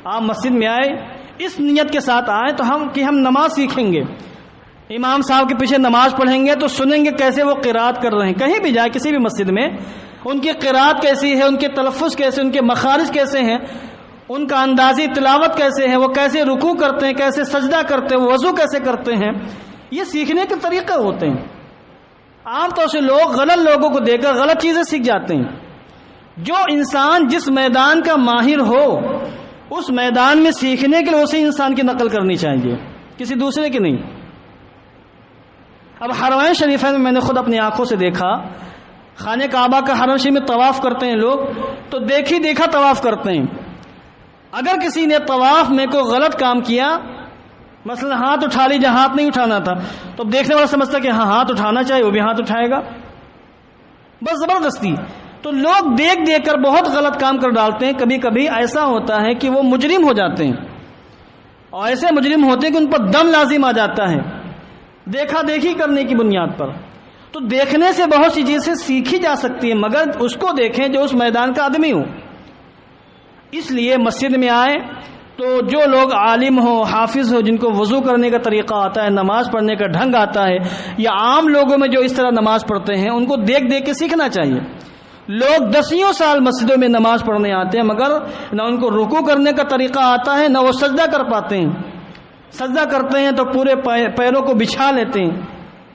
آپ مسجد میں آئے اس نیت کے ساتھ آئے تو ہم نماز سیکھیں گے، امام صاحب کے پیچھے نماز پڑھیں گے تو سنیں گے کیسے وہ قرات کر رہے ہیں، کہیں بھی جائے کسی بھی مسجد میں ان کی قرات کیسی ہے، ان کے تلفظ کیسے، ان کے مخارج کیسے ہیں، ان کا اندازی تلاوت کیسے ہے، وہ کیسے رکوع کرتے ہیں، کیسے سجدہ کرتے ہیں، وضو کیسے کرتے ہیں، یہ سیکھنے کے طریقے ہوتے ہیں۔ عام طور سے لوگ غلط لوگوں کو دیکھ کر غلط چیزیں سیکھ جاتے ہیں۔ جو انسان جس میدان کا ماہر ہو اس میدان میں سیکھنے کے لیے اسی انسان کی نقل کرنی چاہیے، کسی دوسرے کی نہیں۔ اب حرمین شریفین میں نے خود اپنی آنکھوں سے دیکھا، خانہ کعبہ کا حرم شریف میں طواف کرتے ہیں لوگ تو دیکھی دیکھا طواف کرتے ہیں۔ اگر کسی نے طواف میں کوئی غلط کام کیا، مثلا ہاتھ اٹھا لی جہاں ہاتھ نہیں اٹھانا تھا، تو دیکھنے والا سمجھتا کہ ہاں ہاتھ اٹھانا چاہیے، وہ بھی ہاتھ اٹھائے گا، بس زبردستی۔ تو لوگ دیکھ دیکھ کر بہت غلط کام کر ڈالتے ہیں۔ کبھی کبھی ایسا ہوتا ہے کہ وہ مجرم ہو جاتے ہیں، اور ایسے مجرم ہوتے ہیں کہ ان پر دم لازم آ جاتا ہے دیکھا دیکھی کرنے کی بنیاد پر۔ تو دیکھنے سے بہت سی چیزیں سیکھی جا سکتی ہیں، مگر اس کو دیکھیں جو اس میدان کا آدمی ہو۔ اس لیے مسجد میں آئے تو جو لوگ عالم ہو، حافظ ہو، جن کو وضو کرنے کا طریقہ آتا ہے، نماز پڑھنے کا ڈھنگ آتا ہے، یا عام لوگوں میں جو اس طرح نماز پڑھتے ہیں ان کو دیکھ دیکھ کے سیکھنا چاہیے۔ لوگ دسیوں سال مسجدوں میں نماز پڑھنے آتے ہیں مگر نہ ان کو رکوع کرنے کا طریقہ آتا ہے، نہ وہ سجدہ کر پاتے ہیں۔ سجدہ کرتے ہیں تو پورے پیروں کو بچھا لیتے ہیں۔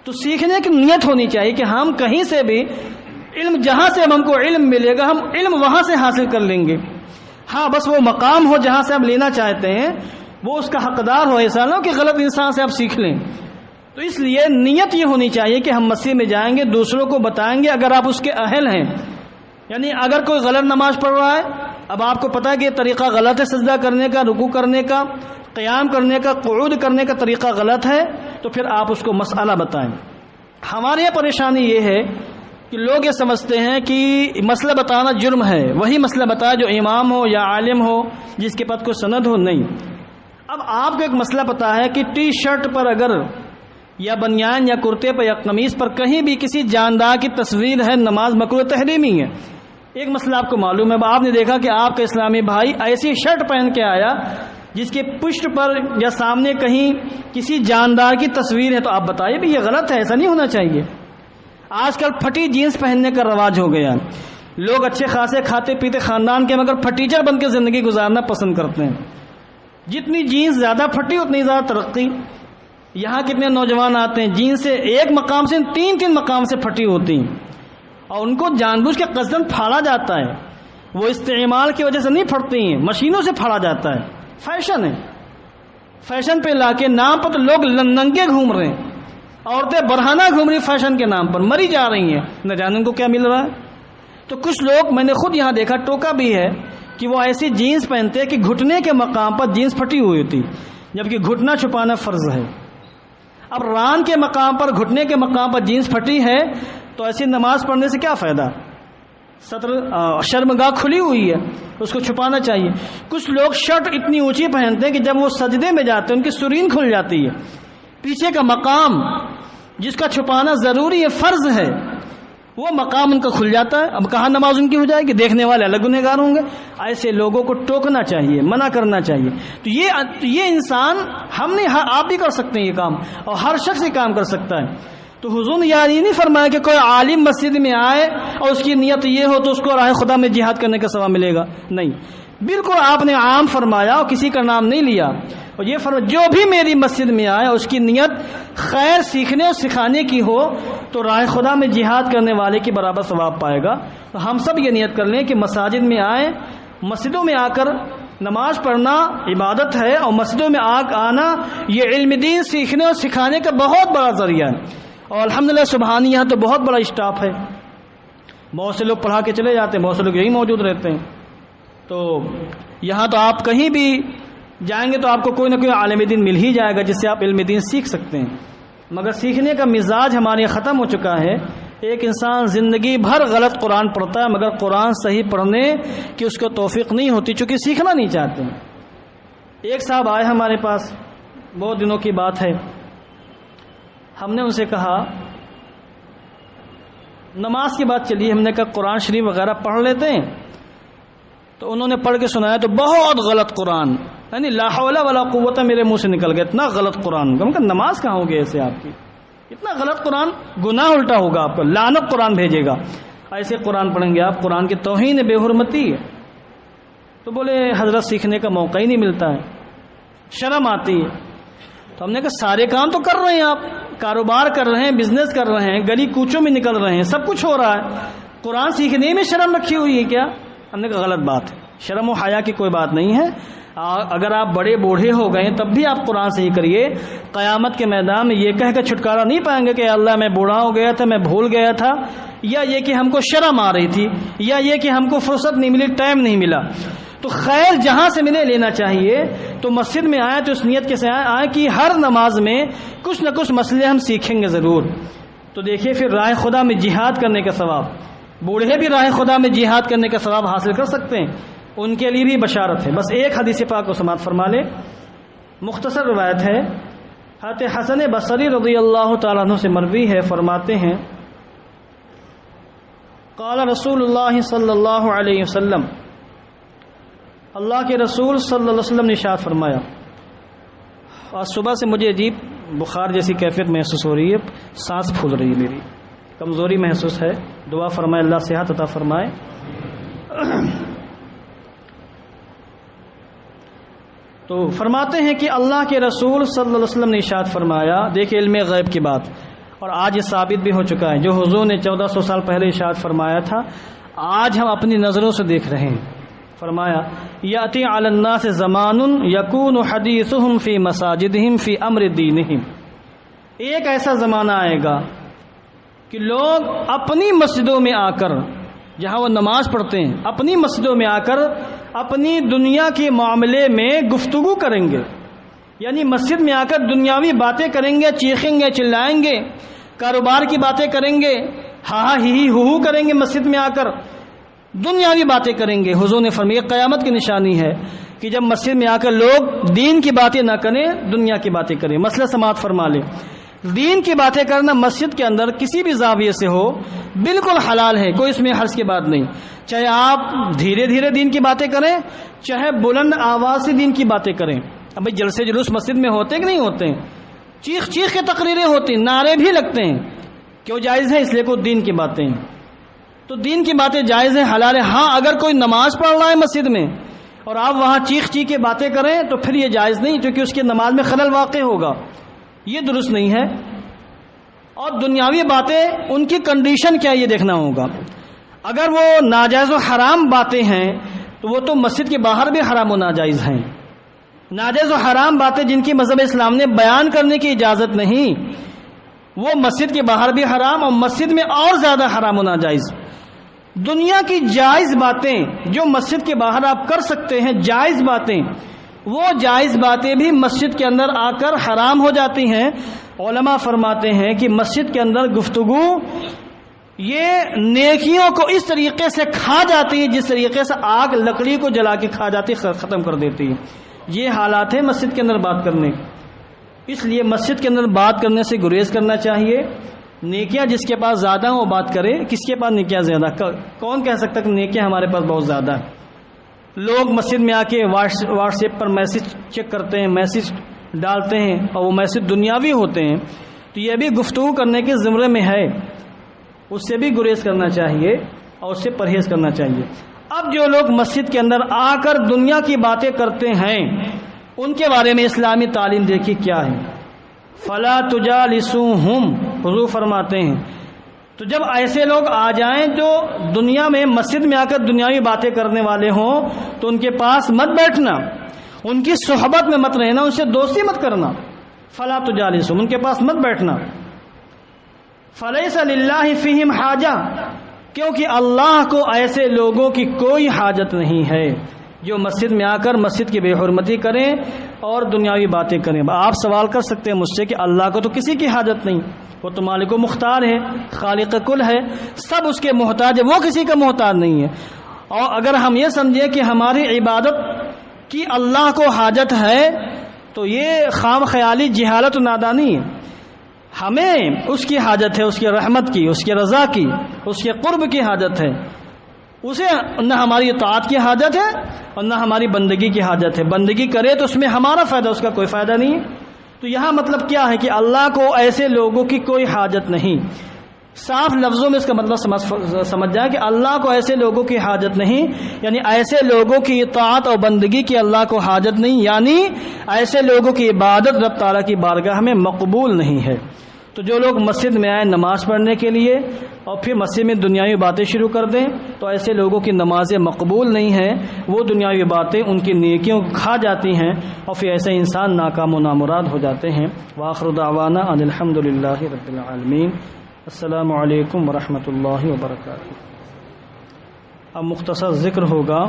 تو سیکھنے کی نیت ہونی چاہیے کہ ہم کہیں سے بھی علم، جہاں سے ہم کو علم ملے گا ہم علم وہاں سے حاصل کر لیں گے۔ ہاں بس وہ مقام ہو جہاں سے ہم لینا چاہتے ہیں، وہ اس کا حقدار ہو، ایسا نہ ہو کہ غلط انسان سے آپ سیکھ لیں۔ تو اس لیے نیت یہ ہونی چاہیے کہ ہم مسجد میں جائیں گے، دوسروں کو بتائیں گے اگر آپ اس کے اہل ہیں۔ یعنی اگر کوئی غلط نماز پڑھ رہا ہے، اب آپ کو پتہ ہے کہ یہ طریقہ غلط ہے، سجدہ کرنے کا، رکوع کرنے کا، قیام کرنے کا، قعود کرنے کا طریقہ غلط ہے، تو پھر آپ اس کو مسئلہ بتائیں۔ ہمارے یہاں پریشانی یہ ہے کہ لوگ یہ سمجھتے ہیں کہ مسئلہ بتانا جرم ہے، وہی مسئلہ بتایا جو امام ہو یا عالم ہو، جس کے پاس کوئی سند ہو۔ نہیں، اب آپ کو ایک مسئلہ پتا ہے کہ ٹی شرٹ پر اگر یا بنیان یا کرتے پر یا قمیص پر کہیں بھی کسی جاندار کی تصویر ہے، نماز مکروہ تحریمی ہے۔ ایک مسئلہ آپ کو معلوم ہے، آپ نے دیکھا کہ آپ کا اسلامی بھائی ایسی شرٹ پہن کے آیا جس کے پشت پر یا سامنے کہیں کسی جاندار کی تصویر ہے، تو آپ بتائیے بھی یہ غلط ہے، ایسا نہیں ہونا چاہیے۔ آج کل پھٹی جینس پہننے کا رواج ہو گیا، لوگ اچھے خاصے کھاتے پیتے خاندان کے مگر پھٹیچر بن کے زندگی گزارنا پسند کرتے ہیں۔ جتنی جینس زیادہ پھٹی اتنی زیادہ ترقی۔ یہاں کتنے نوجوان آتے ہیں جینس سے ایک مقام سے تین مقام سے پھٹی ہوتی ہیں، اور ان کو جان بوجھ کے قصداً پھاڑا جاتا ہے۔ وہ استعمال کی وجہ سے نہیں پھٹتی ہیں، مشینوں سے پھاڑا جاتا ہے۔ فیشن ہے، فیشن پہ لا کے نام پر تو لوگ ننگے گھوم رہے ہیں، عورتیں برہنہ گھوم رہی فیشن کے نام پر، مری جا رہی ہیں، نہ جانے ان کو کیا مل رہا ہے۔ تو کچھ لوگ میں نے خود یہاں دیکھا، ٹوکا بھی ہے کہ وہ ایسی جینس پہنتے ہیں کہ گھٹنے کے مقام پر جینس پھٹی ہوئی ہوتی، جبکہ گھٹنا چھپانا فرض ہے۔ اب ران کے مقام پر، گھٹنے کے مقام پر جینس پھٹی ہے تو ایسی نماز پڑھنے سے کیا فائدہ؟ شرمگاہ کھلی ہوئی ہے، اس کو چھپانا چاہیے۔ کچھ لوگ شرٹ اتنی اونچی پہنتے ہیں کہ جب وہ سجدے میں جاتے ہیں ان کی سرین کھل جاتی ہے، پیچھے کا مقام جس کا چھپانا ضروری ہے، فرض ہے، وہ مقام ان کا کھل جاتا ہے۔ اب کہاں نماز ان کی ہو جائے گی؟ دیکھنے والے الگ گنہگار ہوں گے۔ ایسے لوگوں کو ٹوکنا چاہیے، منع کرنا چاہیے۔ تو یہ انسان ہم نہیں، آپ بھی کر سکتے ہیں یہ کام، اور ہر شخص یہ کام کر سکتا ہے۔ تو حضور نے یہ نہیں فرمایا کہ کوئی عالم مسجد میں آئے اور اس کی نیت یہ ہو تو اس کو راہ خدا میں جہاد کرنے کا ثواب ملے گا، نہیں، بالکل آپ نے عام فرمایا اور کسی کا نام نہیں لیا، اور یہ فرمایا جو بھی میری مسجد میں آئے اس کی نیت خیر سیکھنے اور سکھانے کی ہو تو راہ خدا میں جہاد کرنے والے کی برابر ثواب پائے گا۔ تو ہم سب یہ نیت کر لیں کہ مساجد میں آئیں، مسجدوں میں آ کر نماز پڑھنا عبادت ہے، اور مسجدوں میں آنا یہ علم دین سیکھنے اور سکھانے کا بہت بڑا ذریعہ ہے۔ اور الحمدللہ سبحانی یہاں تو بہت بڑا اسٹاف ہے، بہت سے لوگ پڑھا کے چلے جاتے ہیں، بہت سے لوگ یہی موجود رہتے ہیں۔ تو یہاں تو آپ کہیں بھی جائیں گے تو آپ کو کوئی نہ کوئی عالم دین مل ہی جائے گا جس سے آپ علم دین سیکھ سکتے ہیں، مگر سیکھنے کا مزاج ہمارے ختم ہو چکا ہے۔ ایک انسان زندگی بھر غلط قرآن پڑھتا ہے مگر قرآن صحیح پڑھنے کی اس کو توفیق نہیں ہوتی، چونکہ سیکھنا نہیں چاہتے۔ ایک صاحب آئے ہمارے پاس، بہت دنوں کی بات ہے، ہم نے ان سے کہا نماز کی بات چلی، ہم نے کہا قرآن شریف وغیرہ پڑھ لیتے ہیں؟ تو انہوں نے پڑھ کے سنایا تو بہت غلط قرآن، یعنی لا حول ولا قوت میرے منہ سے نکل گیا، اتنا غلط قرآن. نماز کہاں ہوگی ایسے آپ کی؟ اتنا غلط قرآن، گناہ الٹا ہوگا آپ کو، لعنت قرآن بھیجے گا. ایسے قرآن پڑھیں گے آپ، قرآن کی توہین بے حرمتی ہے. تو بولے حضرت سیکھنے کا موقع ہی نہیں ملتا ہے، شرم آتی ہے. تو ہم نے کہا سارے کام تو کر رہے ہیں آپ، کاروبار کر رہے ہیں، بزنس کر رہے ہیں، گلی کوچوں میں نکل رہے ہیں، سب کچھ ہو رہا ہے، قرآن سیکھنے میں شرم رکھی ہوئی ہے کیا؟ ہم نے کہا غلط بات ہے، شرم و حیا کی کوئی بات نہیں ہے. اگر آپ بڑے بوڑھے ہو گئے تب بھی آپ قرآن سے ہی کریے. قیامت کے میدان میں یہ کہہ کر چھٹکارا نہیں پائیں گے کہ اللہ میں بوڑھا ہو گیا تھا، میں بھول گیا تھا، یا یہ کہ ہم کو شرم آ رہی تھی، یا یہ کہ ہم کو فرصت نہیں ملی، ٹائم نہیں ملا. تو خیر جہاں سے ملے لینا چاہیے. تو مسجد میں آئے تو اس نیت کے ساتھ آئے کہ ہر نماز میں کچھ نہ کچھ مسئلے ہم سیکھیں گے ضرور. تو دیکھیے پھر راہ خدا میں جہاد کرنے کا ثواب، بوڑھے بھی راہ خدا میں جہاد کرنے کا ثواب حاصل کر سکتے ہیں، ان کے لیے بھی بشارت ہے. بس ایک حدیث پاک کو سماعت فرما لے، مختصر روایت ہے. حضرت حسن بصری رضی اللہ تعالیٰ عنہ سے مروی ہے، فرماتے ہیں قال رسول اللہ صلی اللہ علیہ وسلم، اللہ کے رسول صلی اللہ علیہ وسلم نے ارشاد فرمایا. آج صبح سے مجھے عجیب بخار جیسی کیفیت محسوس ہو رہی ہے، سانس پھول رہی ہے، میری کمزوری محسوس ہے، دعا فرمائے اللہ صحت عطا فرمائے. تو فرماتے ہیں کہ اللہ کے رسول صلی اللہ علیہ وسلم نے ارشاد فرمایا. دیکھیں علم غیب کی بات، اور آج یہ ثابت بھی ہو چکا ہے. جو حضور نے 1400 سال پہلے ارشاد فرمایا تھا آج ہم اپنی نظروں سے دیکھ رہے ہیں. فرمایا یاتی علی الناس زمان یکون حدیثہم فی مساجدہم فی امر دینہم. ایک ایسا زمانہ آئے گا کہ لوگ اپنی مسجدوں میں آ کر، جہاں وہ نماز پڑھتے ہیں، اپنی مسجدوں میں آ کر اپنی دنیا کے معاملے میں گفتگو کریں گے. یعنی مسجد میں آ کر دنیاوی باتیں کریں گے، چیخیں گے، چلائیں گے، کاروبار کی باتیں کریں گے، ہاں ہی ہو کریں گے، مسجد میں آ کر دنیاوی باتیں کریں گے. حضور نے فرمایا قیامت کی نشانی ہے کہ جب مسجد میں آ کر لوگ دین کی باتیں نہ کریں، دنیا کی باتیں کریں. مسئلہ سماعت فرما لیں. دین کی باتیں کرنا مسجد کے اندر کسی بھی زاویے سے ہو بالکل حلال ہے، کوئی اس میں حرج کی بات نہیں. چاہے آپ دھیرے دھیرے دین کی باتیں کریں، چاہے بلند آواز سے دین کی باتیں کریں. اب بھائی جلسے جلوس مسجد میں ہوتے کہ نہیں ہوتے ہیں، چیخ چیخ کے تقریریں ہوتی ہیں، نعرے بھی لگتے ہیں. کیوں جائز ہے؟ اس لیے کوئی دین کی باتیں ہیں. تو دین کی باتیں جائز ہیں، حلال ہے. ہاں اگر کوئی نماز پڑھ رہا ہے مسجد میں اور آپ وہاں چیخ چیخ کے باتیں کریں تو پھر یہ جائز نہیں، کیونکہ اس کی نماز میں خلل واقع ہوگا، یہ درست نہیں ہے. اور دنیاوی باتیں ان کی کنڈیشن کیا یہ دیکھنا ہوگا. اگر وہ ناجائز و حرام باتیں ہیں تو وہ تو مسجد کے باہر بھی حرام و ناجائز ہیں. ناجائز و حرام باتیں جن کی مذہب اسلام نے بیان کرنے کی اجازت نہیں، وہ مسجد کے باہر بھی حرام اور مسجد میں اور زیادہ حرام و ناجائز. دنیا کی جائز باتیں جو مسجد کے باہر آپ کر سکتے ہیں، جائز باتیں، وہ جائز باتیں بھی مسجد کے اندر آ کر حرام ہو جاتی ہیں. علماء فرماتے ہیں کہ مسجد کے اندر گفتگو یہ نیکیوں کو اس طریقے سے کھا جاتی ہے جس طریقے سے آگ لکڑی کو جلا کے کھا جاتی، ختم کر دیتی ہے. یہ حالات ہیں مسجد کے اندر بات کرنے. اس لیے مسجد کے اندر بات کرنے سے گریز کرنا چاہیے. نیکیاں جس کے پاس زیادہ ہیں وہ بات کرے. کس کے پاس نیکیاں زیادہ؟ کون کہہ سکتا کہ نیکیاں ہمارے پاس بہت زیادہ ہیں؟ لوگ مسجد میں آ کے واٹس ایپ پر میسج چیک کرتے ہیں، میسج ڈالتے ہیں، اور وہ میسج دنیاوی ہوتے ہیں. تو یہ بھی گفتگو کرنے کے زمرے میں ہے، اس سے بھی گریز کرنا چاہیے اور اس سے پرہیز کرنا چاہیے. اب جو لوگ مسجد کے اندر آ کر دنیا کی باتیں کرتے ہیں ان کے بارے میں اسلامی تعلیم دیکھی کیا ہے. فلا تجالسوہم، حضور فرماتے ہیں تو جب ایسے لوگ آ جائیں جو دنیا میں مسجد میں آ کر دنیاوی باتیں کرنے والے ہوں تو ان کے پاس مت بیٹھنا، ان کی صحبت میں مت رہنا، ان سے دوستی مت کرنا. فلا تجالسوہم، ان کے پاس مت بیٹھنا. فلیس للہ فیہم حاجہ، کیونکہ اللہ کو ایسے لوگوں کی کوئی حاجت نہیں ہے جو مسجد میں آ کر مسجد کی بے حرمتی کریں اور دنیاوی باتیں کریں. آپ سوال کر سکتے ہیں مجھ سے کہ اللہ کو تو کسی کی حاجت نہیں، وہ تو مالک و مختار ہے، خالق کل ہے، سب اس کے محتاج ہے، وہ کسی کا محتاج نہیں ہے. اور اگر ہم یہ سمجھیں کہ ہماری عبادت کی اللہ کو حاجت ہے تو یہ خام خیالی جہالت و نادانی ہے. ہمیں اس کی حاجت ہے، اس کی رحمت کی، اس کی رضا کی، اس کے قرب کی حاجت ہے. اسے نہ ہماری اطاعت کی حاجت ہے اور نہ ہماری بندگی کی حاجت ہے. بندگی کرے تو اس میں ہمارا فائدہ، اس کا کوئی فائدہ نہیں ہے. تو یہاں مطلب کیا ہے کہ اللہ کو ایسے لوگوں کی کوئی حاجت نہیں. صاف لفظوں میں اس کا مطلب سمجھ جائے کہ اللہ کو ایسے لوگوں کی حاجت نہیں، یعنی ایسے لوگوں کی اطاعت اور بندگی کی اللہ کو حاجت نہیں، یعنی ایسے لوگوں کی عبادت رب تعالیٰ کی بارگاہ میں مقبول نہیں ہے. تو جو لوگ مسجد میں آئیں نماز پڑھنے کے لیے اور پھر مسجد میں دنیاوی باتیں شروع کر دیں تو ایسے لوگوں کی نمازیں مقبول نہیں ہیں. وہ دنیاوی باتیں ان کی نیکیوں کو کھا جاتی ہیں اور پھر ایسے انسان ناکام و نامراد ہو جاتے ہیں. وآخر دعوانا ان الحمدللہ رب العالمین. السلام علیکم ورحمۃ اللہ وبرکاتہ. اب مختصر ذکر ہوگا.